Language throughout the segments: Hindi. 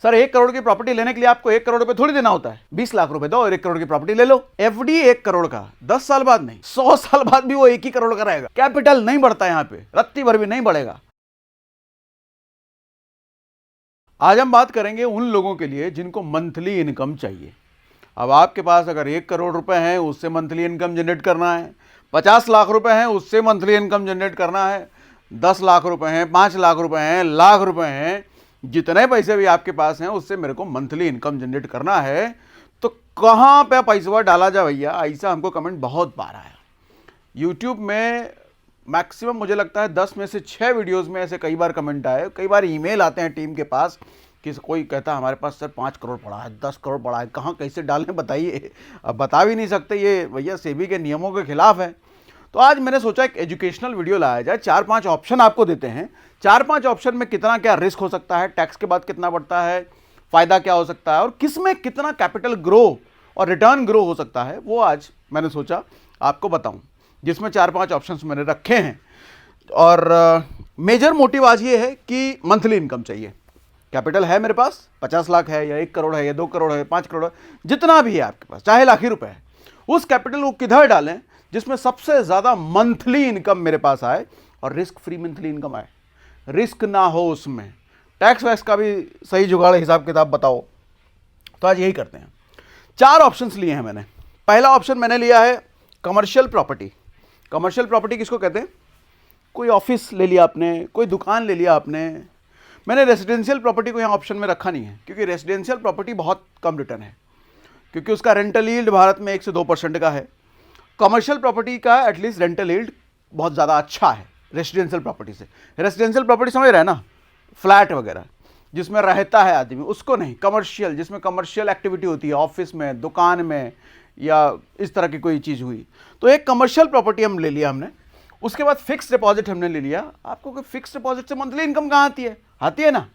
सर 1 करोड़ की प्रॉपर्टी लेने के लिए आपको 1 करोड़ रुपए थोड़ी देना होता है, 20 लाख रुपए दो और 1 करोड़ की प्रॉपर्टी ले लो। एफडी 1 करोड़ का 10 साल बाद नहीं, 100 साल बाद भी वो 1 ही करोड़ का रहेगा। कैपिटल नहीं बढ़ता यहां पे, रत्ती भर भी नहीं बढ़ेगा। आज हम बात करेंगे उन लोगों के लिए जिनको मंथली इनकम चाहिए। अब आपके पास अगर 1 करोड़ रुपए है, उससे मंथली इनकम जनरेट करना है, 50 लाख रुपए हैं, उससे मंथली इनकम जनरेट करना है, 10 लाख रुपए हैं, 5 लाख रुपए हैं, लाख रुपए हैं, जितने पैसे भी आपके पास हैं उससे मेरे को मंथली इनकम जनरेट करना है, तो कहां पे पैसा डाला जाए भैया? ऐसा हमको कमेंट बहुत बार आया। यूट्यूब में मैक्सिमम मुझे लगता है 10 में से 6 वीडियोस में ऐसे कई बार कमेंट आए, कई बार ईमेल आते हैं टीम के पास कि कोई कहता है हमारे पास सर 5 करोड़ पड़ा है, 10 करोड़ पड़ा है, कहाँ कैसे डालें बताइए। अब बता भी नहीं सकते, ये भैया सेबी के नियमों के खिलाफ है। तो आज मैंने सोचा एक एजुकेशनल वीडियो लाया जाए, 4-5 ऑप्शन आपको देते हैं, 4-5 ऑप्शन में कितना क्या रिस्क हो सकता है, टैक्स के बाद कितना बढ़ता है, फायदा क्या हो सकता है और किसमें कितना कैपिटल ग्रो और रिटर्न ग्रो हो सकता है, वो आज मैंने सोचा आपको बताऊं, जिसमें 4-5 ऑप्शंस मैंने रखे हैं। और मेजर मोटिव आज ये है कि मंथली इनकम चाहिए। कैपिटल है मेरे पास, 50 लाख है या 1 करोड़ है या 2 करोड़ है, 5 करोड़ है, जितना भी है आपके पास, चाहे लाख ही रुपए है, उस कैपिटल को किधर डालें जिसमें सबसे ज्यादा मंथली इनकम मेरे पास आए और रिस्क फ्री मंथली इनकम आए, रिस्क ना हो उसमें, टैक्स वैक्स का भी सही जुगाड़ हिसाब किताब बताओ। तो आज यही करते हैं। 4 ऑप्शंस लिए हैं मैंने। पहला ऑप्शन मैंने लिया है कमर्शियल प्रॉपर्टी। कमर्शियल प्रॉपर्टी किसको कहते हैं? कोई ऑफिस ले लिया आपने, कोई दुकान ले लिया आपने। मैंने रेजिडेंशियल प्रॉपर्टी को यहाँ ऑप्शन में रखा नहीं है, क्योंकि रेजिडेंशियल प्रॉपर्टी बहुत कम रिटर्न है, क्योंकि उसका रेंटल यील्ड भारत में 1 से 2% का है। कमर्शियल प्रॉपर्टी का एटलीस्ट रेंटल यील्ड बहुत ज़्यादा अच्छा है रेजिडेंशियल प्रॉपर्टी से। रेजिडेंशियल प्रॉपर्टी समझ रहे हैं ना, फ्लैट वगैरह जिसमें रहता है आदमी, उसको नहीं। कमर्शियल जिसमें कमर्शियल एक्टिविटी होती है, ऑफिस में, दुकान में, या इस तरह की कोई चीज़ हुई, तो एक कमर्शियल प्रॉपर्टी हम ले लिया हमने। उसके बाद फिक्स डिपॉजिट हमने ले लिया। आपको कोई फिक्स डिपॉजिट से मंथली इनकम कहाँ आती है? आती है ना।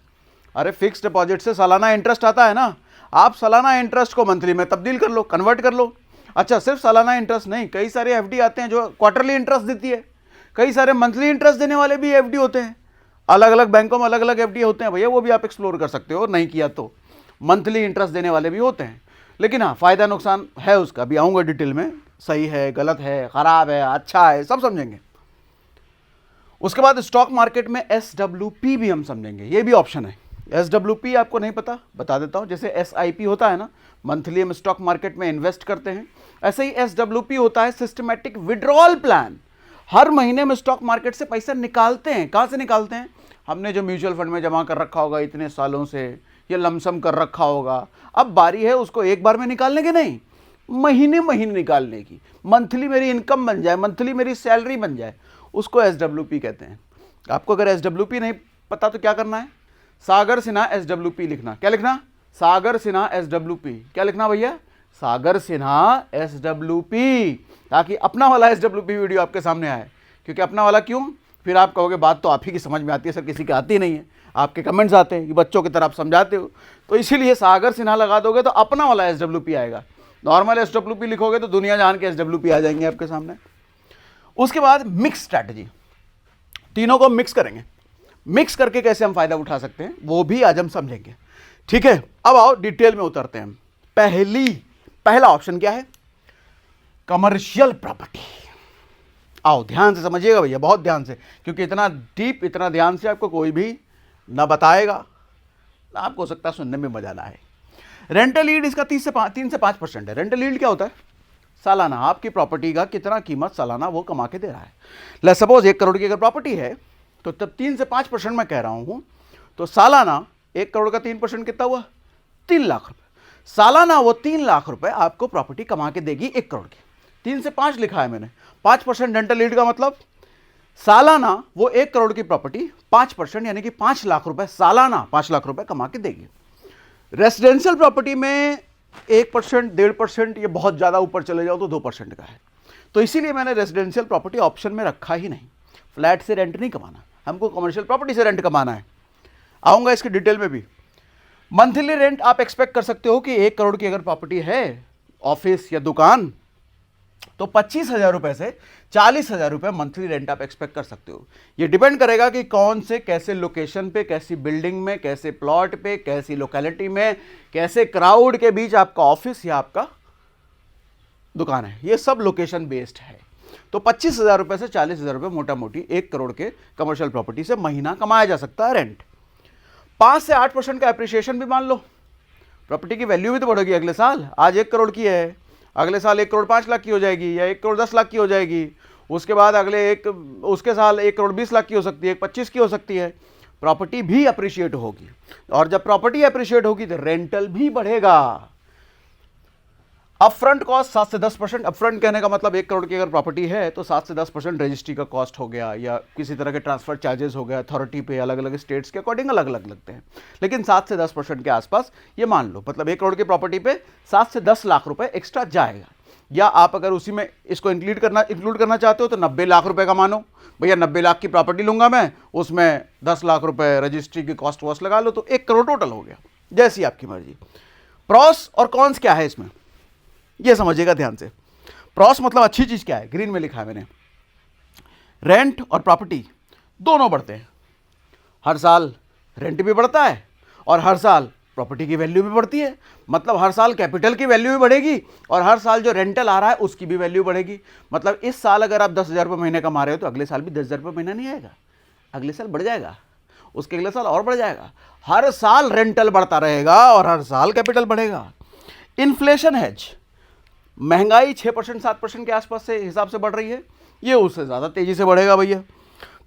अरे फिक्स डिपॉजिट से सालाना इंटरेस्ट आता है ना, आप सालाना इंटरेस्ट को मंथली में तब्दील कर लो, कन्वर्ट कर लो। अच्छा, सिर्फ सालाना इंटरेस्ट नहीं, कई सारे एफडी आते हैं जो क्वार्टरली इंटरेस्ट देती है, कई सारे मंथली इंटरेस्ट देने वाले भी एफडी होते हैं। अलग अलग बैंकों में अलग अलग एफडी होते हैं भैया, वो भी आप एक्सप्लोर कर सकते हो, नहीं किया तो। मंथली इंटरेस्ट देने वाले भी होते हैं, लेकिन हाँ फायदा नुकसान है उसका, भी आऊँगा डिटेल में, सही है, गलत है, खराब है, अच्छा है, सब समझेंगे। उसके बाद स्टॉक मार्केट में SWP भी हम समझेंगे, ये भी ऑप्शन है। SWP आपको नहीं पता, बता देता हूँ। जैसे SIP होता है ना, मंथली हम स्टॉक मार्केट में इन्वेस्ट करते हैं, ऐसे ही SWP होता है सिस्टमैटिक विड्रॉल प्लान। हर महीने में स्टॉक मार्केट से पैसा निकालते हैं। कहाँ से निकालते हैं? हमने जो म्यूचुअल फंड में जमा कर रखा होगा इतने सालों से, या लमसम कर रखा होगा, अब बारी है उसको एक बार में निकालने की नहीं, महीने महीने निकालने की। मंथली मेरी इनकम बन जाए, मंथली मेरी सैलरी बन जाए, उसको SWP कहते हैं। आपको अगर SWP नहीं पता तो क्या करना है? सागर सिन्हा SWP लिखना। क्या लिखना? सागर सिन्हा SWP। क्या लिखना भैया? सागर सिन्हा SWP, ताकि अपना वाला SWP वीडियो आपके सामने आए। क्योंकि अपना वाला क्यों? फिर आप कहोगे बात तो आप ही की समझ में आती है सर, किसी की आती नहीं है, आपके कमेंट्स आते हैं कि बच्चों की तरह आप समझाते हो, तो इसीलिए सागर सिन्हा लगा दोगे तो अपना वाला SWP आएगा। नॉर्मल SWP लिखोगे तो दुनिया जान के SWP आ जाएंगे आपके सामने। उसके बाद मिक्स स्ट्रैटेजी, तीनों को मिक्स करेंगे। मिक्स करके कैसे हम फायदा उठा सकते हैं वो भी आज हम समझेंगे, ठीक है। अब आओ डिटेल में उतरते हैं। पहला ऑप्शन क्या है? Commercial property. आओ ध्यान से समझिएगा भैया, बहुत ध्यान से, क्योंकि इतना डीप, इतना ध्यान से आपको कोई भी ना बताएगा, ना आपको हो सकता है सुनने में मजा ना आए। रेंटल यील्ड इसका 3 से 5% है। रेंटल यील्ड क्या होता है? सालाना आपकी प्रॉपर्टी का कितना कीमत सालाना वो कमा के दे रहा है। लेट्स सपोज 1 करोड़ की अगर प्रॉपर्टी है तो तब 3 से 5% मैं कह रहा हूं, तो सालाना 1 करोड़ का 3% कितना हुआ? 3 लाख रुपए। सालाना वो 3 लाख रुपए आपको प्रॉपर्टी कमा के देगी 1 करोड़ की। 3 से 5 लिखा है मैंने। 5% रेंटल यील्ड का मतलब सालाना वो 1 करोड़ की प्रॉपर्टी 5% यानी कि 5 लाख रुपए सालाना 5 लाख रुपए कमा के देगी। रेसिडेंशियल प्रॉपर्टी में 1%, 1.5%, ये बहुत ज़्यादा ऊपर चले जाओ तो 2% का है। तो इसीलिए मैंने रेजिडेंशियल प्रॉपर्टी ऑप्शन में रखा ही नहीं। फ्लैट से रेंट नहीं कमाना, हमको कमर्शियल प्रॉपर्टी से रेंट कमाना है। आऊँगा इसके डिटेल में भी। मंथली रेंट आप एक्सपेक्ट कर सकते हो कि 1 करोड़ की अगर प्रॉपर्टी है, ऑफिस या दुकान, तो 25,000 रुपए से 40,000 रुपए मंथली रेंट आप एक्सपेक्ट कर सकते हो। ये डिपेंड करेगा कि कौन से कैसे लोकेशन पे, कैसी बिल्डिंग में, कैसे प्लॉट पे, कैसी लोकेलिटी में, कैसे क्राउड के बीच आपका ऑफिस या आपका दुकान है। ये सब लोकेशन बेस्ड है। तो 25,000 रुपए से 40,000 रुपए मोटा मोटी 1 करोड़ के कमर्शियल प्रॉपर्टी से महीना कमाया जा सकता है रेंट। 5 से 8% का एप्रिसिएशन भी मान लो, प्रॉपर्टी की वैल्यू भी तो बढ़ेगी अगले साल। आज 1 करोड़ की है, अगले साल 1 करोड़ 5 लाख की हो जाएगी, या 1 करोड़ 10 लाख की हो जाएगी। उसके बाद उसके साल 1 करोड़ 20 लाख की हो सकती है, 25 की हो सकती है। प्रॉपर्टी भी अप्रिशिएट होगी, और जब प्रॉपर्टी अप्रिशिएट होगी तो रेंटल भी बढ़ेगा। अपफ्रंट कॉस्ट 7 से 10%। अपफ्रंट कहने का मतलब 1 करोड़ की अगर प्रॉपर्टी है तो 7 से 10% रजिस्ट्री का कॉस्ट हो गया, या किसी तरह के ट्रांसफर चार्जेस हो गया। अथॉरिटी पे अलग अलग स्टेट्स के अकॉर्डिंग अलग अलग लगते हैं, लेकिन 7 से 10% के आसपास ये मान लो। मतलब 1 करोड़ की प्रॉपर्टी पे 7 से 10 लाख रुपए एक्स्ट्रा जाएगा। या आप अगर उसी में इसको इंक्लूड करना चाहते हो तो 90 लाख रुपए का मानो, भैया 90 लाख की प्रॉपर्टी लूंगा मैं, उसमें 10 लाख रुपए रजिस्ट्री की कॉस्ट वॉस्ट लगा लो, तो 1 करोड़ टोटल हो गया। जैसी आपकी मर्जी। प्रॉस और कॉन्स क्या है इसमें, ये समझिएगा ध्यान से। प्रॉस मतलब अच्छी चीज क्या है, ग्रीन में लिखा है मैंने। रेंट और प्रॉपर्टी दोनों बढ़ते हैं, हर साल रेंट भी बढ़ता है और हर साल प्रॉपर्टी की वैल्यू भी बढ़ती है। मतलब हर साल कैपिटल की वैल्यू भी बढ़ेगी और हर साल जो रेंटल आ रहा है उसकी भी वैल्यू बढ़ेगी। मतलब इस साल अगर आप 10,000 रुपये महीने कमा रहे हो तो अगले साल भी 10,000 रुपये महीना नहीं आएगा, अगले साल बढ़ जाएगा, उसके अगले साल और बढ़ जाएगा। हर साल रेंटल बढ़ता रहेगा और हर साल कैपिटल बढ़ेगा। इन्फ्लेशन हेज, महंगाई 6% 7% के आसपास से हिसाब से बढ़ रही है, ये उससे ज़्यादा तेजी से बढ़ेगा भैया।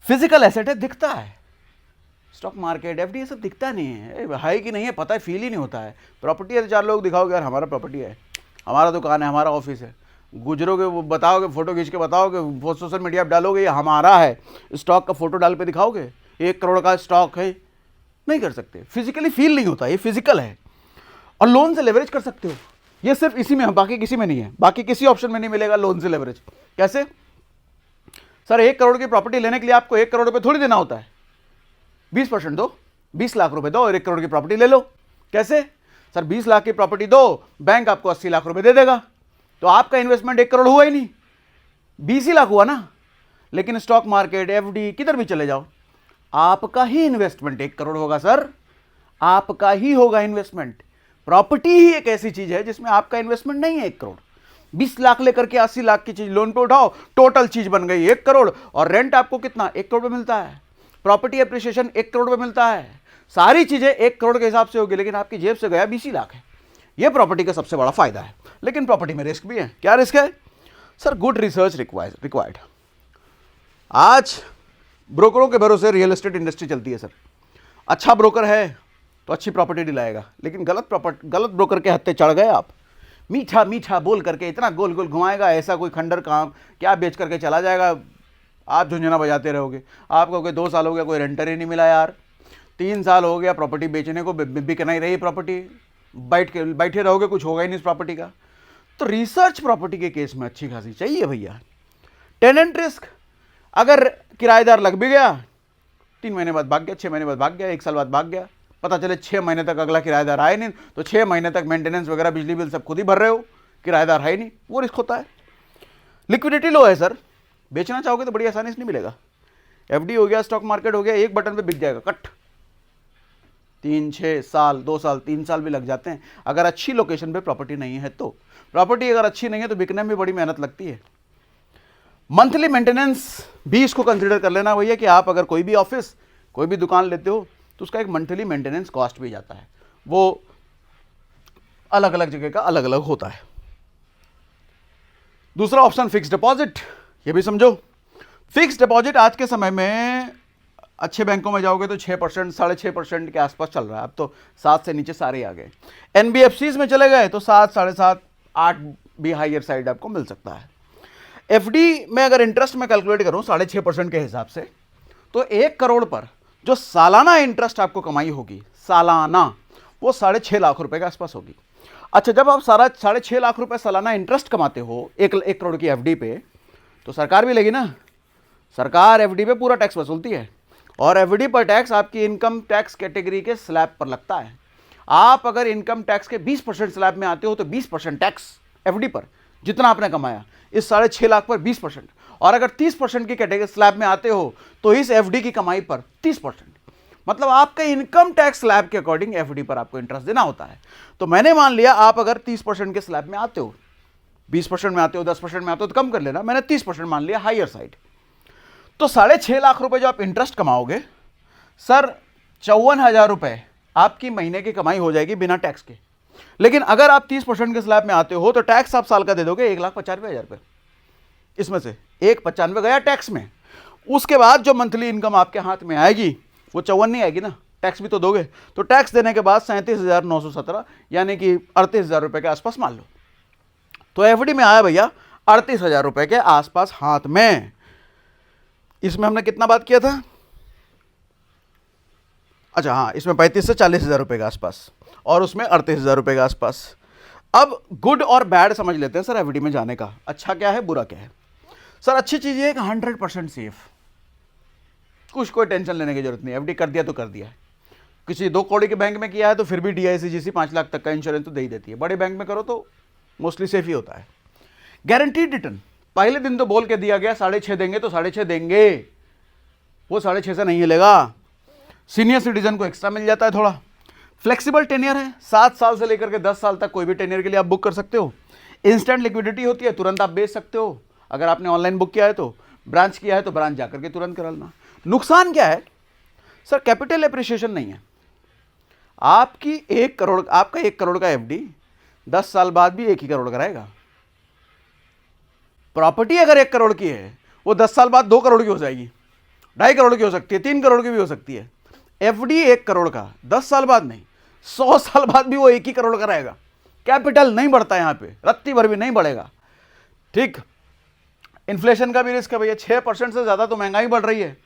फिजिकल एसेट है, दिखता है, स्टॉक मार्केट एफडी ये सब दिखता नहीं है कि नहीं है, पता है, फील ही नहीं होता है। प्रॉपर्टी है तो 4 लोग दिखाओगे यार हमारा प्रॉपर्टी है, हमारा दुकान है, हमारा ऑफिस है, गुजरोगे वो बताओगे, फोटो खींच के बताओगे, वो सोशल मीडिया पर डालोगे ये हमारा है, स्टॉक का फोटो डाल पे दिखाओगे 1 करोड़ का स्टॉक है, नहीं कर सकते। फिजिकली फील नहीं होता, ये फिजिकल है। और लोन से लेवरेज कर सकते हो, ये सिर्फ इसी में है, बाकी किसी में नहीं है, बाकी किसी ऑप्शन में नहीं मिलेगा लोन से लेवरेज। कैसे सर, 1 करोड़ की प्रॉपर्टी लेने के लिए आपको 1 करोड़ रुपए थोड़ी देना होता है, 20% दो, 20 लाख रुपए दो और 1 करोड़ की प्रॉपर्टी ले लो। कैसे सर, 20 लाख की प्रॉपर्टी दो, बैंक आपको 80 लाख रुपए दे देगा, तो आपका इन्वेस्टमेंट 1 करोड़ हुआ ही नहीं, 20 ही लाख हुआ ना। लेकिन स्टॉक मार्केट एफडी किधर भी चले जाओ, आपका ही इन्वेस्टमेंट 1 करोड़ होगा सर, आपका ही होगा इन्वेस्टमेंट। प्रॉपर्टी ही एक ऐसी चीज है जिसमें आपका इन्वेस्टमेंट नहीं है 1 करोड़। 20 लाख लेकर के 80 लाख की चीज लोन पे उठाओ, टोटल चीज बन गई 1 करोड़, और रेंट आपको कितना 1 करोड़ पे मिलता है, प्रॉपर्टी एप्रिसिएशन 1 करोड़ पे मिलता है, सारी चीजें 1 करोड़ के हिसाब से होगी, लेकिन आपकी जेब से गया 20 ही लाख है। यह प्रॉपर्टी का सबसे बड़ा फायदा है। लेकिन प्रॉपर्टी में रिस्क भी है। क्या रिस्क है सर? Good research required. आज ब्रोकरों के भरोसे रियल एस्टेट इंडस्ट्री चलती है सर। अच्छा ब्रोकर है तो अच्छी प्रॉपर्टी दिलाएगा, लेकिन गलत ब्रोकर के हत्थे चढ़ गए आप, मीठा मीठा बोल करके इतना गोल गोल घुमाएगा, ऐसा कोई खंडर काम क्या बेच करके चला जाएगा, आप झुंझुना बजाते रहोगे। आप कहोगे 2 साल हो गया कोई रेंटर ही नहीं मिला यार, 3 साल हो गया प्रॉपर्टी बेचने को, बिकना ही रही प्रॉपर्टी, बैठे रहोगे, कुछ होगा ही नहीं इस प्रॉपर्टी का। तो रिसर्च प्रॉपर्टी के केस में अच्छी खासी चाहिए भैया। टेनेंट रिस्क, अगर किराएदार लग भी गया, 3 महीने बाद भाग गया, 6 महीने बाद भाग गया, 1 साल बाद भाग गया, पता चले 6 महीने तक अगला किराएदार आए नहीं, तो 6 महीने तक मेंटेनेंस वगैरह बिजली बिल सब खुद ही भर रहे हो, किराएदार है ही नहीं, वो रिस्क होता है। लिक्विडिटी लो है सर, बेचना चाहोगे तो बड़ी आसानी से नहीं मिलेगा। एफडी हो गया, स्टॉक मार्केट हो गया, एक बटन पे बिक जाएगा कट। 3 6 साल, 2 साल, 3 साल भी लग जाते हैं अगर अच्छी लोकेशन पे प्रॉपर्टी नहीं है तो। प्रॉपर्टी अगर अच्छी नहीं है तो बिकने में बड़ी मेहनत लगती है। मंथली मेंटेनेंस भी इसको कंसिडर कर लेना भैया कि आप अगर कोई भी ऑफिस, कोई भी दुकान लेते हो तो उसका एक मंथली मेंटेनेंस कॉस्ट भी जाता है, वो अलग अलग जगह का अलग अलग होता है। दूसरा ऑप्शन फिक्स डिपॉजिट, ये भी समझो। फिक्स डिपॉजिट आज के समय में अच्छे बैंकों में जाओगे तो 6% 6.5% के आसपास चल रहा है, अब तो 7 से नीचे सारे आ गए। एनबीएफसीज में चले गए तो 7 7.5 8 भी हायर साइड आपको मिल सकता है। एफडी में अगर इंटरेस्ट में कैलकुलेट करूं 6.5% के हिसाब से, तो 1 करोड़ पर जो सालाना इंटरेस्ट आपको कमाई होगी सालाना, वो 6.5 लाख रुपए के आसपास होगी। अच्छा, जब आप 6.5 लाख रुपए सालाना इंटरेस्ट कमाते हो 1 करोड़ की एफडी पे, तो सरकार भी लेगी ना, सरकार एफडी पे पूरा टैक्स वसूलती है, और एफडी पर टैक्स आपकी इनकम टैक्स कैटेगरी के स्लैब पर लगता है। आप अगर इनकम टैक्स के 20% स्लैब में आते हो तो 20% टैक्स एफडी पर, जितना आपने कमाया, इस 6.5 लाख पर 20%। और अगर 30% की कैटेगरी स्लैब में आते हो तो इस एफडी की कमाई पर 30%। मतलब आपका इनकम टैक्स स्लैब के अकॉर्डिंग एफडी पर आपको इंटरेस्ट देना होता है। तो मैंने मान लिया आप अगर 30% के स्लैब में आते हो, 20% में आते हो, 10% में आते हो तो कम कर लेना, मैंने 30% मान लिया हायर साइड। तो 6.5 लाख रुपए जो आप इंटरेस्ट कमाओगे सर, 54,000 रुपए आपकी महीने की कमाई हो जाएगी बिना टैक्स के। लेकिन अगर आप 30% के स्लैब में आते हो तो टैक्स आप साल का दे दोगे 1,95,000 रुपये। इसमें से 1,95,000 गया टैक्स में। उसके बाद जो मंथली इनकम आपके हाथ में आएगी वो 54 नहीं आएगी ना, टैक्स भी तो दोगे। तो टैक्स देने के बाद 37,917 यानी कि 38,000 रुपये के आसपास मान लो। तो एफडी में आया भैया 38,000 रुपये के आसपास हाथ में। इसमें हमने कितना बात किया था? अच्छा हाँ, इसमें 35 से 40,000 रुपये के आसपास और उसमें 38,000 रुपये के आसपास। अब गुड और बैड समझ लेते हैं सर एफडी में जाने का। अच्छा क्या है, बुरा क्या है? सर अच्छी चीज़ ये है कि 100% सेफ, कुछ कोई टेंशन लेने की जरूरत नहीं। एफडी कर दिया तो कर दिया। किसी 2 करोड़ के बैंक में किया है तो फिर भी DICGC 5 लाख तक का इंश्योरेंस तो दे ही देती है। बड़े बैंक में करो तो मोस्टली सेफ ही होता है। गारंटीड रिटर्न पहले दिन तो बोल के दिया गया 6.5 देंगे तो 6.5 देंगे, वो 6.5 से नहीं हिलेगा। सीनियर सिटीजन को एक्स्ट्रा मिल जाता है थोड़ा। फ्लेक्सिबल टेनियर है, 7 साल से लेकर के 10 साल तक कोई भी टेनियर के लिए आप बुक कर सकते हो। इंस्टेंट लिक्विडिटी होती है, तुरंत आप बेच सकते हो। अगर आपने ऑनलाइन बुक किया है तो, ब्रांच किया है तो ब्रांच जाकर के तुरंत करा लेना। नुकसान क्या है सर? कैपिटल एप्रिसिएशन नहीं है। आपकी 1 करोड़, आपका 1 करोड़ का एफडी 10 साल बाद भी 1 ही करोड़ का रहेगा। प्रॉपर्टी अगर 1 करोड़ की है वो 10 साल बाद 2 करोड़ की हो जाएगी, 2.5 करोड़ की हो सकती है, 3 करोड़ की भी हो सकती है। एफडी 1 करोड़ का 10 साल बाद नहीं, 100 साल बाद भी वो 1 ही करोड़ का रहेगा। कैपिटल नहीं बढ़ता यहां पे, रत्ती भर भी नहीं बढ़ेगा। ठीक, इन्फ्लेशन का भी रिस्क है भैया। 6% से ज्यादा तो महंगाई बढ़ रही है।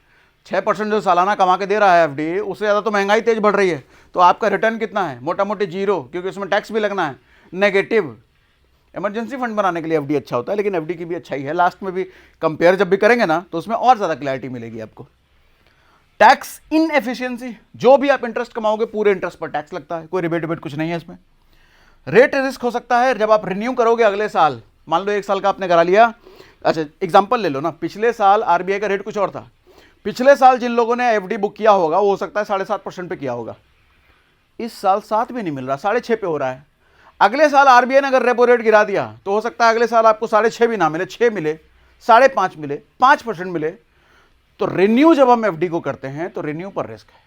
6% जो सालाना कमा के दे रहा है एफडी, उससे ज्यादा तो महंगाई तेज बढ़ रही है। तो आपका रिटर्न कितना है? मोटा मोटी 0, क्योंकि उसमें टैक्स भी लगना है, नेगेटिव। इमरजेंसी फंड बनाने के लिए एफडी अच्छा होता है, लेकिन एफडी की भी अच्छाई है। लास्ट में भी कंपेयर जब भी करेंगे ना तो उसमें और ज्यादा क्लैरिटी मिलेगी आपको। टैक्स इनएफिशिएंसी, जो भी आप इंटरेस्ट कमाओगे पूरे इंटरेस्ट पर टैक्स लगता है, कोई रिबेट कुछ नहीं है इसमें। रेट रिस्क हो सकता है जब आप रिन्यू करोगे अगले साल। मान लो 1 साल का आपने करा लिया, अच्छा एग्जांपल ले लो ना, पिछले साल आरबीआई का रेट कुछ और था। पिछले साल जिन लोगों ने एफडी बुक किया होगा वो हो सकता है 7.5% पे किया होगा। इस साल 7 भी नहीं मिल रहा, 6.5 पे हो रहा है। अगले साल आरबीआई ने अगर रेपो रेट गिरा दिया तो हो सकता है अगले साल आपको 6.5 भी ना मिले, 6 मिले, 5.5 मिले, 5% मिले। तो रिन्यू जब हम एफडी को करते हैं तो रिन्यू पर रिस्क है।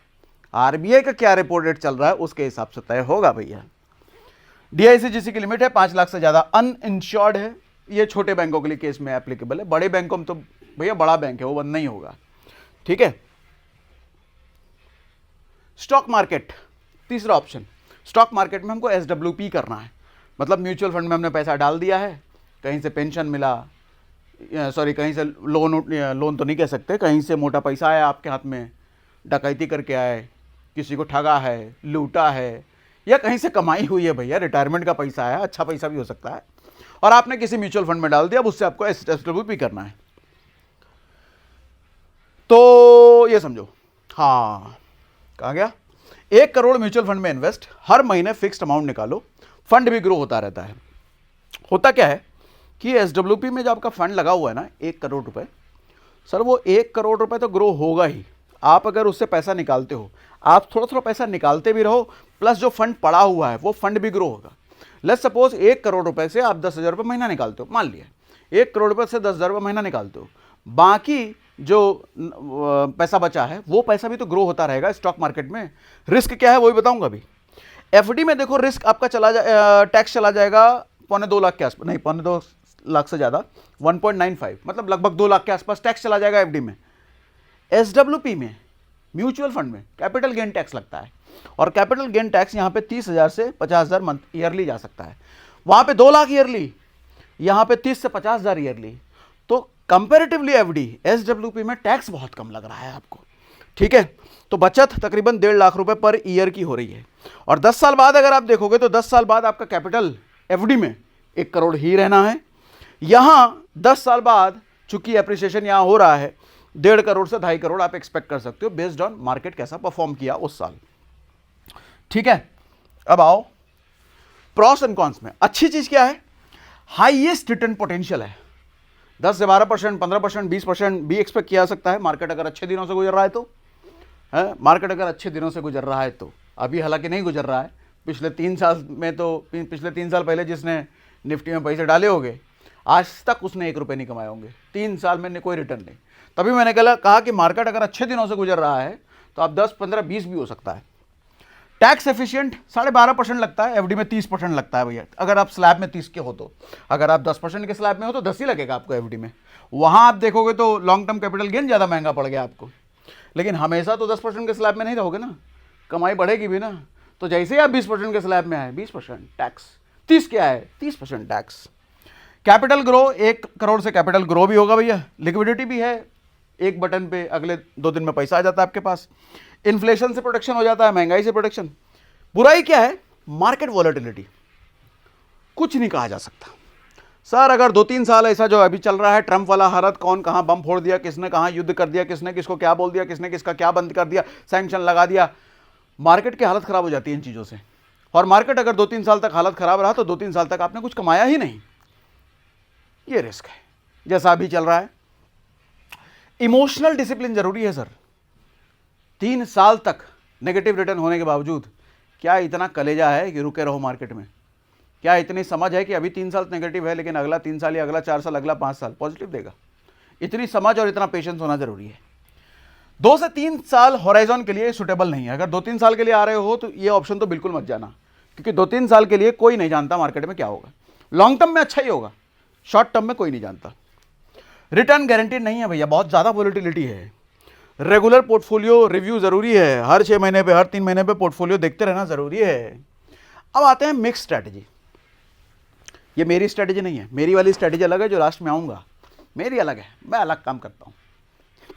आरबीआई का क्या रेपो रेट चल रहा है उसके हिसाब से तय होगा भैया। DICGC की लिमिट है 5 लाख से ज्यादा, अनइंश्योर्ड है। ये छोटे बैंकों के लिए केस में एप्लीकेबल है, बड़े बैंकों में तो भैया बड़ा बैंक है वो बंद नहीं होगा। ठीक है। स्टॉक मार्केट, तीसरा ऑप्शन। स्टॉक मार्केट में हमको SWP करना है, मतलब म्यूचुअल फंड में हमने पैसा डाल दिया है, कहीं से पेंशन मिला, सॉरी कहीं से लोन तो नहीं कह सकते, कहीं से मोटा पैसा आया आपके हाथ में, डकैती करके आए, किसी को ठगा है, लूटा है, या कहीं से कमाई हुई है भैया, रिटायरमेंट का पैसा आया, अच्छा पैसा भी हो सकता है, और आपने किसी म्यूचुअल फंड में डाल दिया, अब उससे आपको SWP करना है। तो ये समझो, हाँ कहा गया 1 करोड़ म्यूचुअल फंड में इन्वेस्ट, हर महीने फिक्स्ड अमाउंट निकालो, फंड भी ग्रो होता रहता है। होता क्या है कि SWP में जो आपका फंड लगा हुआ है ना 1 करोड़ रुपए, सर वो 1 करोड़ रुपए तो ग्रो होगा ही। आप अगर उससे पैसा निकालते हो, आप थोड़ा थोड़ा पैसा निकालते भी रहो, प्लस जो फंड पड़ा हुआ है वो फंड भी ग्रो होगा। लेट्स सपोज 1 करोड़ रुपए से आप 10,000 रुपये महीना निकालते हो, मान लिया 1 करोड़ रुपए से 10,000 रुपये महीना निकालते हो, बाकी जो पैसा बचा है वो पैसा भी तो ग्रो होता रहेगा स्टॉक मार्केट में। रिस्क क्या है वो भी बताऊंगा अभी। एफडी में देखो रिस्क आपका टैक्स चला जाएगा 1.25 लाख के आसपास, नहीं 1.25 लाख से ज्यादा, 1.95, मतलब लगभग 2 लाख के आसपास टैक्स चला जाएगा एफडी में। SWP में, म्यूचुअल फंड में कैपिटल गेन टैक्स लगता है, और कैपिटल गेन टैक्स यहाँ पे 30,000 से 50,000 मंथ ईयरली जा सकता है, वहां पे 2 लाख ईयरली, यहाँ पे 30 से 50,000 ईयरली। तो कंपैरेटिवली एफडी SWP में टैक्स बहुत कम लग रहा है आपको। ठीक है, तो बचत तकरीबन 1.5 लाख रुपए पर ईयर की हो रही है। और 10 साल बाद अगर आप देखोगे तो 10 साल बाद आपका कैपिटल एफडी में 1 करोड़ ही रहना है। यहां 10 साल बाद चूंकि एप्रिसिएशन यहां हो रहा है, 1.5 करोड़ से 2.5 करोड़ आप एक्सपेक्ट कर सकते हो बेस्ड ऑन मार्केट कैसा परफॉर्म किया उस साल। ठीक है, अब आओ प्रॉस एंड कॉन्स में। अच्छी चीज क्या है, हाईएस्ट रिटर्न पोटेंशियल है। 10 से 12%, 15%, 20% भी एक्सपेक्ट किया जा सकता है, मार्केट अगर अच्छे दिनों से गुजर रहा है तो। है मार्केट अगर अच्छे दिनों से गुजर रहा है तो, अभी हालांकि नहीं गुजर रहा है। पिछले 3 साल में तो, पिछले 3 साल पहले जिसने निफ्टी में पैसे डाले होंगे, आज तक उसने 1 रुपये नहीं कमाए होंगे। 3 साल में कोई रिटर्न नहीं। तभी मैंने कहा कि मार्केट अगर अच्छे दिनों से गुजर रहा है तो आप 10, 15, 20 भी हो सकता है। टैक्स एफिशिएंट 12.5% लगता है, एफडी में 30% लगता है भैया, अगर आप स्लैब में 30 के हो तो। अगर आप 10% के स्लैब में हो तो 10 ही लगेगा आपको एफडी में। वहाँ आप देखोगे तो लॉन्ग टर्म कैपिटल गेन ज़्यादा महंगा पड़ गया आपको, लेकिन हमेशा तो 10% के स्लैब में नहीं रहोगे ना, कमाई बढ़ेगी भी ना। तो जैसे ही आप 20% के स्लैब में आए, 20% टैक्स, 30 क्या है, 30% टैक्स। कैपिटल ग्रो, 1 करोड़ से कैपिटल ग्रो भी होगा भैया, लिक्विडिटी भी है, एक बटन पे अगले 2 दिन में पैसा आ जाता है आपके पास। इन्फ्लेशन से प्रोटेक्शन हो जाता है, महंगाई से प्रोटेक्शन। बुराई क्या है, मार्केट वॉलेटिलिटी, कुछ नहीं कहा जा सकता। सर अगर 2-3 साल ऐसा जो अभी चल रहा है, ट्रंप वाला हालत, कौन कहां बम फोड़ दिया, किसने कहां युद्ध कर दिया, किसने किसको क्या बोल दिया, किसने किसका क्या बंद कर दिया, सैंक्शन लगा दिया, मार्केट की हालत खराब हो जाती है इन चीज़ों से। और मार्केट अगर 2-3 साल तक हालत खराब रहा तो 2-3 साल तक आपने कुछ कमाया ही नहीं, ये रिस्क है जैसा अभी चल रहा है। इमोशनल डिसिप्लिन जरूरी है सर। 3 साल तक नेगेटिव रिटर्न होने के बावजूद क्या इतना कलेजा है कि रुके रहो मार्केट में? क्या इतनी समझ है कि अभी 3 साल नेगेटिव है लेकिन अगला 3 साल या अगला 4 साल, अगला 5 साल पॉजिटिव देगा? इतनी समझ और इतना पेशेंस होना जरूरी है। 2 से 3 साल हॉराइजन के लिए सुटेबल नहीं है। अगर 2-3 साल के लिए आ रहे हो तो ये ऑप्शन तो बिल्कुल मत जाना, क्योंकि 2-3 साल के लिए कोई नहीं जानता मार्केट में क्या होगा। लॉन्ग टर्म में अच्छा ही होगा, शॉर्ट टर्म में कोई नहीं जानता। रिटर्न गारंटीड नहीं है भैया, बहुत ज़्यादा वोलेटिलिटी है। रेगुलर पोर्टफोलियो रिव्यू ज़रूरी है, हर 6 महीने पे, हर 3 महीने पे पोर्टफोलियो देखते रहना ज़रूरी है। अब आते हैं मिक्स स्ट्रैटेजी। ये मेरी स्ट्रैटेजी नहीं है, मेरी वाली स्ट्रैटेजी अलग है, जो लास्ट में आऊँगा मेरी अलग है, मैं अलग काम करता हूँ।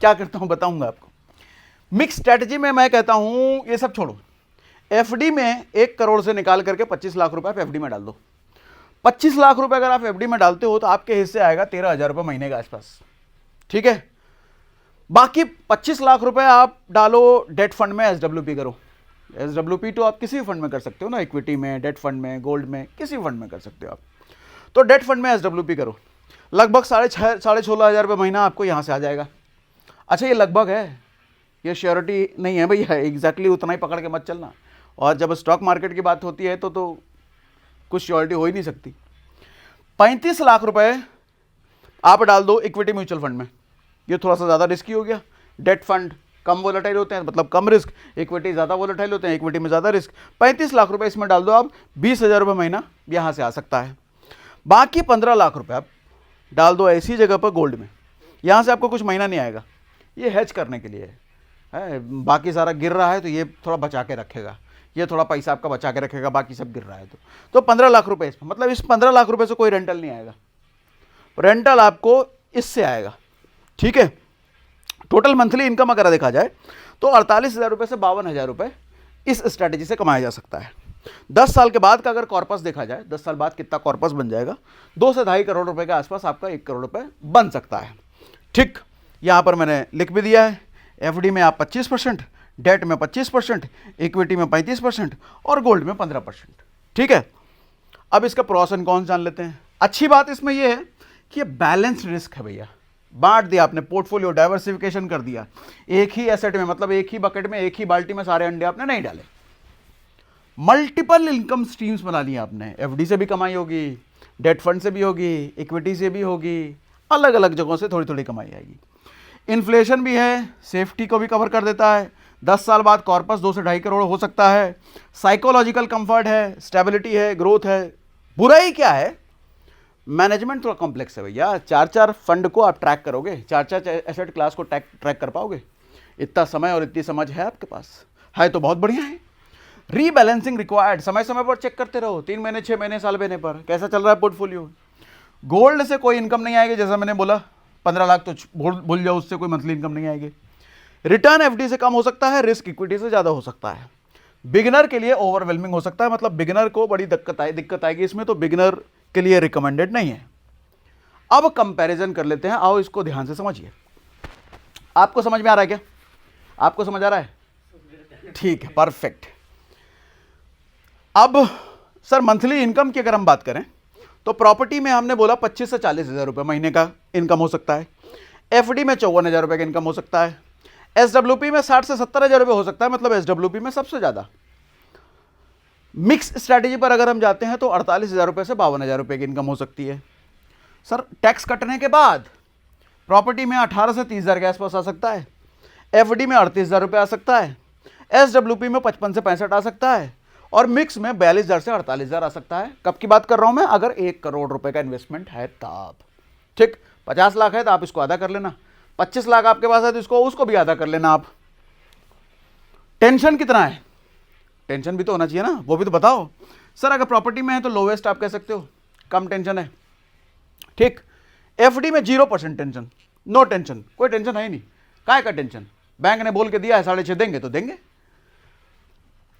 क्या करता हूँ बताऊँगा आपको। मिक्स स्ट्रैटेजी में मैं कहता हूँ ये सब छोड़ो, एफडी में 1 करोड़ से निकाल करके 25 लाख रुपए आप एफडी में डाल दो। 25 लाख रुपए अगर आप एफडी में डालते हो तो आपके हिस्से आएगा 13,000 रुपये महीने के आसपास, ठीक है। बाकी 25 लाख रुपए आप डालो डेट फंड में, एसडब्ल्यूपी करो। एसडब्ल्यूपी तो आप किसी भी फंड में कर सकते हो ना, इक्विटी में, डेट फंड में, गोल्ड में, किसी भी फंड में कर सकते हो आप। तो डेट फंड में एसडब्ल्यूपी करो, लगभग 16,500 रुपये महीना आपको यहाँ से आ जाएगा। अच्छा ये लगभग है, ये श्योरिटी नहीं है भैया, एग्जैक्टली उतना ही पकड़ के मत चलना। और जब स्टॉक मार्केट की बात होती है तो कुछ श्योरिटी हो ही नहीं सकती। 35 लाख रुपए आप डाल दो इक्विटी म्यूचुअल फंड में, ये थोड़ा सा ज़्यादा रिस्की हो गया। डेट फंड कम वोलेटाइल होते हैं, मतलब कम रिस्क, इक्विटी ज़्यादा वोलेटाइल होते हैं, इक्विटी में ज़्यादा रिस्क। 35 लाख रुपए इसमें डाल दो आप, 20,000 रुपये महीना यहाँ से आ सकता है। बाकी 15 लाख रुपए आप डाल दो ऐसी जगह पर गोल्ड में, यहाँ से आपको कुछ महीना नहीं आएगा, ये हेज करने के लिए है। बाकी सारा गिर रहा है तो ये थोड़ा बचा के रखेगा, ये थोड़ा पैसा आपका बचा के रखेगा, बाकी सब गिर रहा है तो 15 लाख रुपए इसमें, मतलब इस 15 लाख रुपए से कोई रेंटल नहीं आएगा, रेंटल आपको इससे आएगा, ठीक है। टोटल मंथली इनकम अगर देखा जाए तो 48,000 रुपये से 52,000 रुपये इस स्ट्रैटेजी से कमाया जा सकता है। 10 साल के बाद का अगर कॉर्पस देखा जाए, 10 साल बाद कितना कॉर्पस बन जाएगा, 2 से 2.5 करोड़ रुपए के आसपास आपका 1 करोड़ रुपए बन सकता है, ठीक। यहाँ पर मैंने लिख भी दिया है, एफडी में आप 25%, डेट में 25%, इक्विटी में 35% और गोल्ड में 15%, ठीक है। अब इसका प्रॉस एंड कॉन्स जान लेते हैं। अच्छी बात इसमें यह है कि ये बैलेंस्ड रिस्क है भैया, बांट दिया आपने, पोर्टफोलियो डाइवर्सिफिकेशन कर दिया। एक ही एसेट में, मतलब एक ही बकेट में, एक ही बाल्टी में सारे अंडे आपने नहीं डाले, मल्टीपल इनकम स्ट्रीम्स बना लिया आपने। एफडी से भी कमाई होगी, डेट फंड से भी होगी, इक्विटी से भी होगी, अलग अलग जगहों से थोड़ी थोड़ी कमाई आएगी। इन्फ्लेशन भी है, सेफ्टी को भी कवर कर देता है। 10 साल बाद कॉर्पस 2 से 2.5 करोड़ हो सकता है। साइकोलॉजिकल कंफर्ट है, स्टेबिलिटी है, ग्रोथ है। बुराई क्या है, मैनेजमेंट थोड़ा कॉम्प्लेक्स है भैया। 4-4 फंड को आप ट्रैक करोगे, 4-4 एसेट क्लास को ट्रैक कर पाओगे? इतना समय और इतनी समझ है आपके पास? है तो बहुत बढ़िया है। रीबैलेंसिंग रिक्वायर्ड, समय समय पर चेक करते रहो, 3 महीने, 6 महीने, साल महीने पर कैसा चल रहा है पोर्टफोलियो। गोल्ड से कोई इनकम नहीं आएगी, जैसा मैंने बोला 15 लाख तो भूल जाओ, उससे कोई मंथली इनकम नहीं आएगी। रिटर्न एफडी से कम हो सकता है, रिस्क इक्विटी से ज़्यादा हो सकता है। बिगिनर के लिए ओवरवेलमिंग हो सकता है, मतलब बिगिनर को बड़ी दिक्कत आएगी इसमें, तो बिगिनर के लिए रिकमेंडेड नहीं है। अब कंपैरिजन कर लेते हैं, आओ इसको ध्यान से समझिए। आपको समझ में आ रहा है क्या? आपको समझ आ रहा है? ठीक है, परफेक्ट। अब सर मंथली इनकम की अगर हम बात करें तो प्रॉपर्टी में हमने बोला 25 से 40,000 रुपये महीने का इनकम हो सकता है, एफडी में 54,000 रुपये का इनकम हो सकता है, एसडब्ल्यूपी में 60 से 70,000 रुपये हो सकता है, मतलब एसडब्ल्यूपी में सबसे ज़्यादा। मिक्स स्ट्रैटेजी पर अगर हम जाते हैं तो 48,000 रुपये से 52,000 रुपये की इनकम हो सकती है। सर टैक्स कटने के बाद प्रॉपर्टी में 18 से 30,000 के आसपास आ सकता है, एफडी में 38,000 रुपये आ सकता है, एसडब्ल्यूपी में 55 से 65 आ सकता है, और मिक्स में 42,000 से 48,000 आ सकता है। कब की बात कर रहा हूं मैं? अगर 1 करोड़ रुपए का इन्वेस्टमेंट है तब। ठीक, 50 लाख है तो आप इसको आधा कर लेना, 25 लाख आपके पास है तो इसको उसको भी आधा कर लेना आप। टेंशन कितना है? टेंशन भी तो होना चाहिए ना, वो भी तो बताओ। सर अगर प्रॉपर्टी में है तो लोवेस्ट आप कह सकते हो, कम टेंशन है। ठीक, एफडी में 0% टेंशन, नो टेंशन, कोई टेंशन है ही नहीं। काय का टेंशन? बैंक ने बोल के दिया है 6.5 देंगे तो देंगे।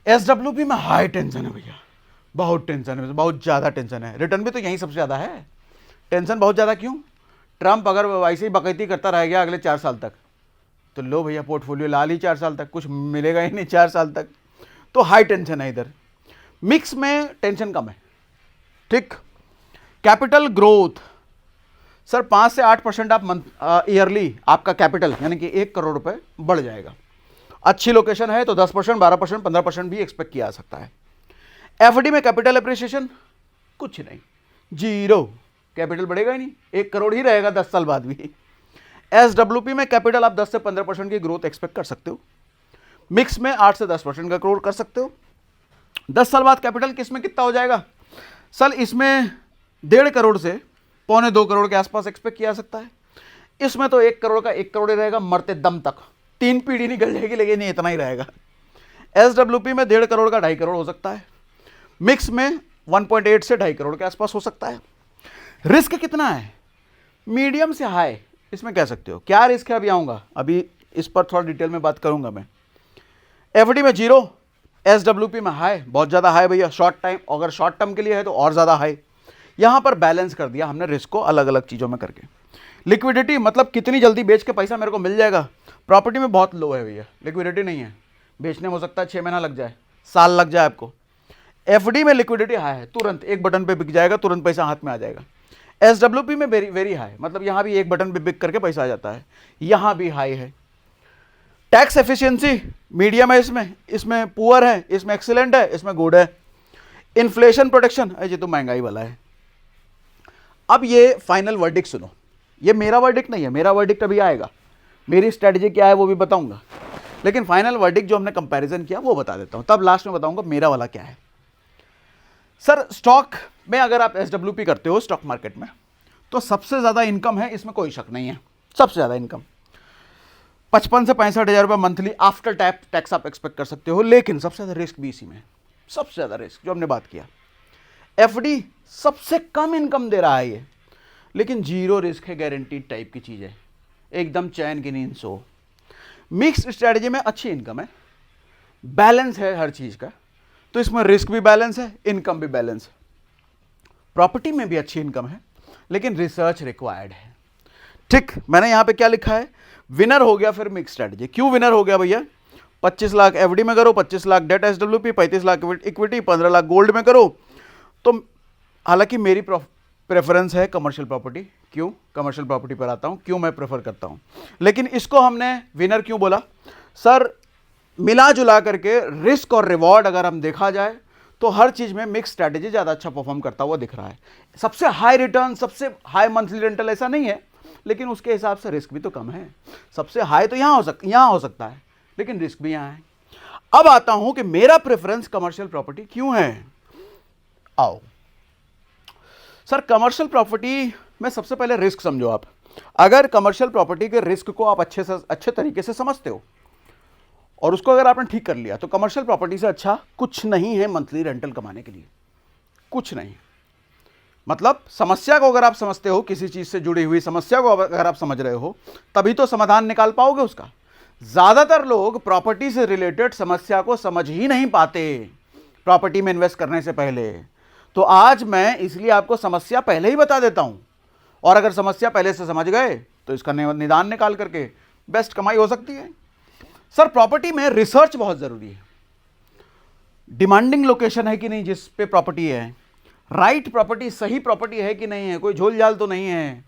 एसडब्ल्यूपी में हाई टेंशन है भैया, बहुत टेंशन है, बहुत ज़्यादा टेंशन है। रिटर्न भी तो यहीं सबसे ज़्यादा है। टेंशन बहुत ज़्यादा क्यों? ट्रंप अगर ऐसे ही बकैती करता रह गया अगले 4 साल तक तो लो भैया पोर्टफोलियो लाल ही 4 साल तक, कुछ मिलेगा ही नहीं 4 साल तक। तो हाई टेंशन है इधर। मिक्स में टेंशन कम है। ठीक, कैपिटल ग्रोथ सर 5 से 8% आप ईयरली आपका कैपिटल यानी कि 1 करोड़ रुपए बढ़ जाएगा। अच्छी लोकेशन है तो 10%, 12%, 15% भी एक्सपेक्ट किया जा सकता है। एफडी में कैपिटल अप्रिसिएशन कुछ नहीं, 0, कैपिटल बढ़ेगा ही नहीं, 1 करोड़ ही रहेगा 10 साल बाद भी। एसडब्ल्यूपी में कैपिटल आप 10 से 15% की ग्रोथ एक्सपेक्ट कर सकते हो। मिक्स में 8 से 10% का ग्रोथ कर सकते हो। 10 साल बाद कैपिटल किस में कितना हो जाएगा? सर इसमें 1.5 करोड़ से 1.25 करोड़ के आसपास एक्सपेक्ट किया जा सकता है। इसमें तो 1 करोड़ का 1 करोड़ ही रहेगा मरते दम तक, 3 पीढ़ी निकल जाएगी लेकिन ये इतना ही रहेगा। एसडब्ल्यूपी में 1.5 करोड़ का 2.5 करोड़ हो सकता है। मिक्स में 1.8 से 2.5 करोड़ के आसपास हो सकता है। रिस्क कितना है? मीडियम से हाई इसमें कह सकते हो। क्या रिस्क है अभी आऊँगा, अभी इस पर थोड़ा डिटेल में बात करूँगा मैं। एफडी में 0, एसडब्ल्यूपी में हाई, बहुत ज़्यादा हाई भैया। शॉर्ट टाइम अगर शॉर्ट टर्म के लिए है तो और ज़्यादा हाई। यहाँ पर बैलेंस कर दिया हमने रिस्क को अलग अलग चीज़ों में करके। लिक्विडिटी मतलब कितनी जल्दी बेच के पैसा मेरे को मिल जाएगा। प्रॉपर्टी में बहुत लो है भैया, लिक्विडिटी नहीं है। बेचने में हो सकता है 6 महीना लग जाए, साल लग जाए आपको। एफडी में लिक्विडिटी हाई है, तुरंत एक बटन पे बिक जाएगा, तुरंत पैसा हाथ में आ जाएगा। एसडब्ल्यूपी में वेरी हाई, मतलब यहाँ भी एक बटन पे बिक करके पैसा आ जाता है, यहाँ भी हाई है। टैक्स एफिशिएंसी मीडियम है, इसमें पुअर है, इसमें एक्सीलेंट है, इसमें गुड है। इन्फ्लेशन प्रोटेक्शन ये तो महंगाई वाला है। अब ये फाइनल वर्डिक्ट सुनो, ये मेरा वर्डिक्ट नहीं है, मेरा वर्डिक्ट अभी आएगा, मेरी स्ट्रेटजी क्या है वो भी बताऊंगा, लेकिन फाइनल वर्डिक्ट जो हमने कंपैरिजन किया वो बता देता हूं, तब लास्ट में बताऊंगा मेरा वाला क्या है। सर स्टॉक में अगर आप एसडब्ल्यूपी करते हो स्टॉक मार्केट में तो सबसे ज़्यादा इनकम है, इसमें कोई शक नहीं है। सबसे ज़्यादा इनकम 55 से 65,000 रुपये मंथली आफ्टर टैक्स आप एक्सपेक्ट कर सकते हो, लेकिन सबसे ज़्यादा रिस्क भी इसी में है। सबसे ज़्यादा रिस्क जो हमने बात किया। एफडी सबसे कम इनकम दे रहा है ये, लेकिन 0 रिस्क है, गारंटीड टाइप की चीज़ है, एकदम चैन की नींद सो। मिक्स स्ट्रैटेजी में अच्छी इनकम है, बैलेंस है हर चीज़ का, तो इसमें रिस्क भी बैलेंस है, इनकम भी बैलेंस है। प्रॉपर्टी में भी अच्छी इनकम है, लेकिन रिसर्च रिक्वायर्ड है। ठीक, मैंने यहाँ पे क्या लिखा है? विनर हो गया फिर मिक्स स्ट्रैटेजी। क्यों विनर हो गया भैया? 25 लाख एफडी में करो, 25 lakh debt SWP, 35 lakh equity, 15 lakh gold में करो। तो हालांकि मेरी प्रेफरेंस है कमर्शियल प्रॉपर्टी। क्यों कमर्शियल प्रॉपर्टी पर आता हूँ, क्यों मैं प्रेफर करता हूँ, लेकिन इसको हमने विनर क्यों बोला? सर मिला जुला करके रिस्क और रिवॉर्ड अगर हम देखा जाए तो हर चीज़ में मिक्स स्ट्रैटेजी ज़्यादा अच्छा परफॉर्म करता हुआ दिख रहा है। सबसे हाई रिटर्न, सबसे हाई मंथली रेंटल ऐसा नहीं है, लेकिन उसके हिसाब से रिस्क भी तो कम है। सबसे हाई तो यहाँ हो सकता है, लेकिन रिस्क भी यहाँ है। अब आता हूँ कि मेरा प्रेफरेंस कमर्शियल प्रॉपर्टी क्यों है। आओ सर, कमर्शियल प्रॉपर्टी में सबसे पहले रिस्क समझो आप। अगर कमर्शियल प्रॉपर्टी के रिस्क को आप अच्छे तरीके से समझते हो और उसको अगर आपने ठीक कर लिया तो कमर्शियल प्रॉपर्टी से अच्छा कुछ नहीं है मंथली रेंटल कमाने के लिए, कुछ नहीं। मतलब समस्या को अगर आप समझते हो, किसी चीज़ से जुड़ी हुई समस्या को अगर आप समझ रहे हो, तभी तो समाधान निकाल पाओगे उसका। ज़्यादातर लोग प्रॉपर्टी से रिलेटेड समस्या को समझ ही नहीं पाते प्रॉपर्टी में इन्वेस्ट करने से पहले। तो आज मैं इसलिए आपको समस्या पहले ही बता देता हूं, और अगर समस्या पहले से समझ गए तो इसका निदान निकाल करके बेस्ट कमाई हो सकती है। सर प्रॉपर्टी में रिसर्च बहुत ज़रूरी है। डिमांडिंग लोकेशन है कि नहीं जिस पे प्रॉपर्टी है, राइट प्रॉपर्टी सही प्रॉपर्टी है कि नहीं है, कोई झोल झाल तो नहीं है,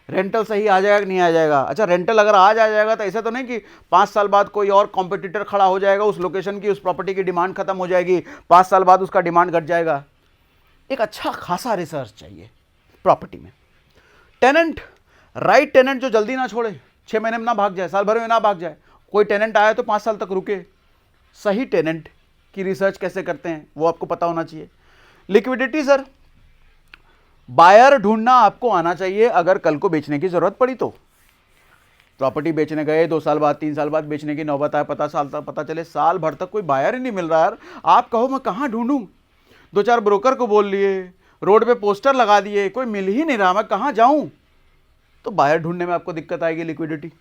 रेंटल सही आ जाएगा कि नहीं आ जाएगा। अच्छा रेंटल अगर आ जाएगा तो ऐसा तो नहीं कि 5 साल बाद कोई और कॉम्पिटिटर खड़ा हो जाएगा, उस लोकेशन की उस प्रॉपर्टी की डिमांड खत्म हो जाएगी, 5 साल बाद उसका डिमांड घट जाएगा। एक अच्छा खासा रिसर्च चाहिए प्रॉपर्टी में। टेनेंट, राइट टेनेंट जो जल्दी ना छोड़े, 6 महीने में ना भाग जाए, साल भर में ना भाग जाए। कोई टेनेंट आया तो 5 साल तक रुके। सही टेनेंट की रिसर्च कैसे करते हैं वो आपको पता होना चाहिए। लिक्विडिटी सर, बायर ढूंढना आपको आना चाहिए अगर कल को बेचने की जरूरत पड़ी तो। प्रॉपर्टी बेचने गए 2 साल बाद 3 साल बाद बेचने की नौबत आए, पता चले साल भर तक कोई बायर ही नहीं मिल रहा यार, आप कहो मैं कहाँ ढूंढूं, 2-4 ब्रोकर को बोल लिए, रोड पे पोस्टर लगा दिए, कोई मिल ही नहीं रहा, मैं कहाँ जाऊं, तो बायर ढूंढने में आपको दिक्कत आएगी। लिक्विडिटी,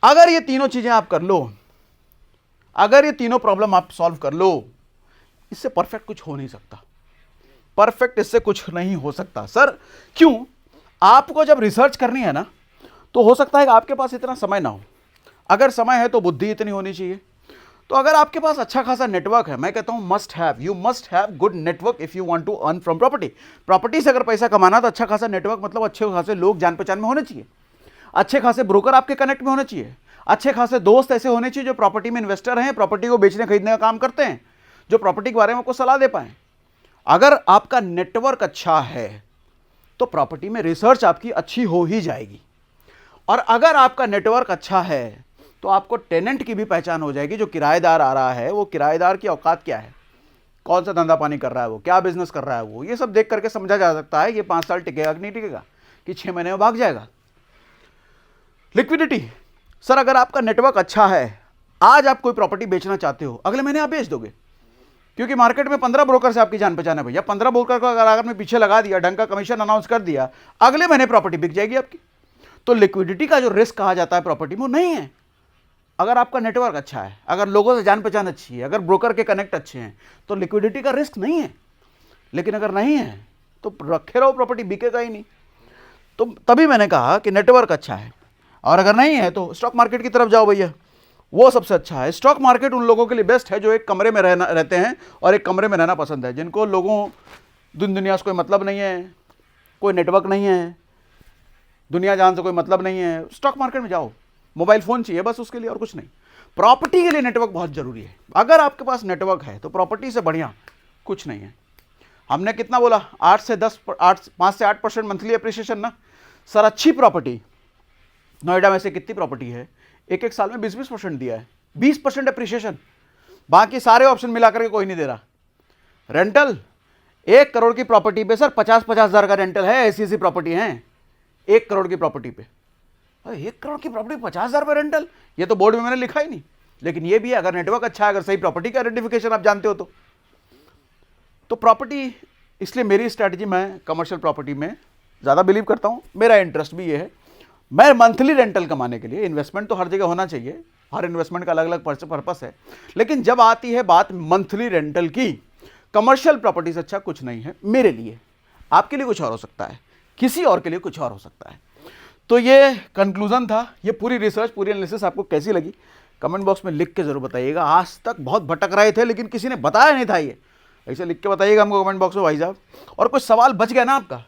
अगर ये तीनों चीजें आप कर लो, अगर ये तीनों प्रॉब्लम आप सॉल्व कर लो, इससे परफेक्ट कुछ हो नहीं सकता। परफेक्ट इससे कुछ नहीं हो सकता सर। क्यों? आपको जब रिसर्च करनी है ना, तो हो सकता है कि आपके पास इतना समय ना हो, अगर समय है तो बुद्धि इतनी होनी चाहिए। तो अगर आपके पास अच्छा खासा नेटवर्क है, मैं कहता हूं must have, you must have good network if you want to earn from property. Property से अगर पैसा कमाना तो अच्छा खासा नेटवर्क, मतलब अच्छे खासे लोग जान पहचान में होने चाहिए, अच्छे खासे ब्रोकर आपके कनेक्ट में होने चाहिए, अच्छे खासे दोस्त ऐसे होने चाहिए जो प्रॉपर्टी में इन्वेस्टर हैं, प्रॉपर्टी को बेचने खरीदने का काम करते हैं, जो प्रॉपर्टी के बारे में आपको सलाह दे पाए। अगर आपका नेटवर्क अच्छा है तो प्रॉपर्टी में रिसर्च आपकी अच्छी हो ही जाएगी। और अगर आपका नेटवर्क अच्छा है तो आपको टेनेंट की भी पहचान हो जाएगी। जो किराएदार आ रहा है वो किराएदार की औकात क्या है, कौन सा धंधा पानी कर रहा है वो, क्या बिजनेस कर रहा है वो, ये सब देख करके समझा जा सकता है ये 5 साल टिकेगा कि नहीं टिकेगा, कि 6 महीने में भाग जाएगा। लिक्विडिटी सर, अगर आपका नेटवर्क अच्छा है, आज आप कोई प्रॉपर्टी बेचना चाहते हो, अगले महीने आप बेच दोगे, क्योंकि मार्केट में 15 ब्रोकर से आपकी जान पहचान है भैया। 15 ब्रोकर को अगर आपने पीछे लगा दिया, ढंग का कमीशन अनाउंस कर दिया, अगले महीने प्रॉपर्टी बिक जाएगी आपकी। तो लिक्विडिटी का जो रिस्क कहा जाता है प्रॉपर्टी में, वो नहीं है। अगर आपका नेटवर्क अच्छा है, अगर लोगों से जान पहचान अच्छी है, अगर ब्रोकर के कनेक्ट अच्छे हैं, तो लिक्विडिटी का रिस्क नहीं है। लेकिन अगर नहीं है तो रखे रहो, प्रॉपर्टी बिकेगा ही नहीं। तो तभी मैंने कहा कि नेटवर्क अच्छा है, और अगर नहीं है तो स्टॉक मार्केट की तरफ जाओ भैया, वो सबसे अच्छा है। स्टॉक मार्केट उन लोगों के लिए बेस्ट है जो एक कमरे में रहते हैं और एक कमरे में रहना पसंद है, जिनको लोगों दुनिया से कोई मतलब नहीं है, कोई नेटवर्क नहीं है, दुनिया जान से कोई मतलब नहीं है। स्टॉक मार्केट में जाओ, मोबाइल फ़ोन चाहिए बस उसके लिए, और कुछ नहीं। प्रॉपर्टी के लिए नेटवर्क बहुत ज़रूरी है। अगर आपके पास नेटवर्क है तो प्रॉपर्टी से बढ़िया कुछ नहीं है। हमने कितना बोला, 5 से 8% मंथली अप्रिसिएशन ना सर। अच्छी प्रॉपर्टी नोएडा में से कितनी प्रॉपर्टी है, एक साल में 20% दिया है, 20% अप्रिसिएशन। बाकी सारे ऑप्शन मिला करके कोई नहीं दे रहा। रेंटल 1 करोड़ की प्रॉपर्टी पे सर 50-50 हज़ार का रेंटल है। ऐसी प्रॉपर्टी है 1 करोड़ की प्रॉपर्टी पे, 1 करोड़ की प्रॉपर्टी 50,000 रुपये रेंटल। ये तो बोर्ड में मैंने लिखा ही नहीं, लेकिन ये भी है अगर नेटवर्क अच्छा है, अगर सही प्रॉपर्टी का आइडेंटिफिकेशन आप जानते हो तो प्रॉपर्टी। इसलिए मेरी स्ट्रैटेजी, मैं कमर्शियल प्रॉपर्टी में ज़्यादा बिलीव करता हूँ। मेरा इंटरेस्ट भी ये है, मैं मंथली रेंटल कमाने के लिए, इन्वेस्टमेंट तो हर जगह होना चाहिए, हर इन्वेस्टमेंट का अलग अलग पर्पस है, लेकिन जब आती है बात मंथली रेंटल की, कमर्शियल प्रॉपर्टी से अच्छा कुछ नहीं है मेरे लिए। आपके लिए कुछ और हो सकता है, किसी और के लिए कुछ और हो सकता है। तो ये कंक्लूजन था। ये पूरी रिसर्च, पूरी एनालिसिस आपको कैसी लगी कमेंट बॉक्स में लिख के जरूर बताइएगा। आज तक बहुत भटक रहे थे लेकिन किसी ने बताया नहीं था, ये ऐसे लिख के बताइएगा हमको कमेंट बॉक्स में भाई साहब। और कुछ सवाल बच गया ना आपका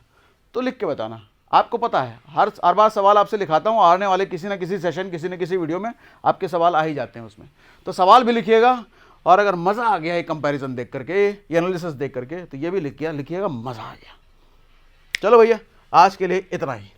तो लिख के बताना। आपको पता है हर बार सवाल आपसे लिखाता हूँ, आने वाले किसी ना किसी सेशन, किसी न किसी वीडियो में आपके सवाल आ ही जाते हैं उसमें, तो सवाल भी लिखिएगा। और अगर मज़ा आ गया ये कंपैरिजन देख करके, ये एनालिसिस देख करके, तो ये भी लिखिएगा मज़ा आ गया। चलो भैया, आज के लिए इतना ही।